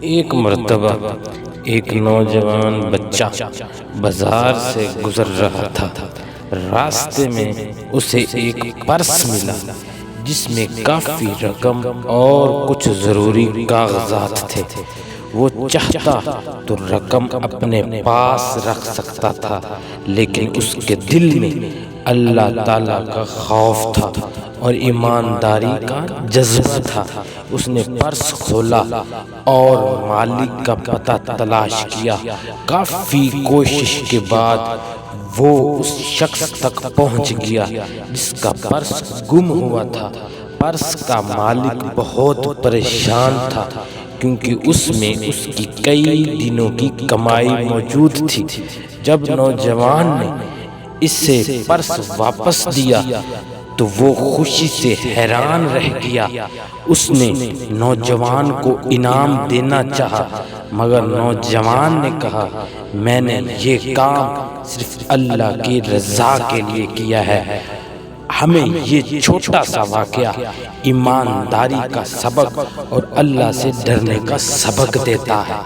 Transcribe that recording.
ایک مرتبہ ایک نوجوان بچہ بازار سے گزر رہا تھا۔ راستے میں اسے ایک پرس ملا جس میں کافی رقم اور کچھ ضروری کاغذات تھے۔ وہ چاہتا تو رقم اپنے پاس رکھ سکتا تھا، لیکن اس کے دل میں اللہ تعالیٰ کا خوف تھا اور ایمانداری کا جذبہ تھا۔ اس نے پرس کھولا اور مالک کا پتہ تلاش کیا۔ کافی کوشش کے بعد وہ اس شخص تک پہنچ گیا جس کا پرس گم ہوا تھا۔ پرس کا مالک بہت پریشان تھا کیونکہ اس میں اس کی کئی دنوں کی کمائی موجود تھی۔ جب نوجوان نے اسے پرس واپس دیا تو وہ خوشی سے حیران رہ گیا۔ اس نے نوجوان کو انعام دینا چاہا، مگر نوجوان نے کہا، میں نے یہ کام صرف اللہ کی رضا کے لیے کیا ہے۔ ہمیں یہ چھوٹا سا واقعہ ایمانداری کا سبق اور اللہ سے ڈرنے کا سبق دیتا ہے۔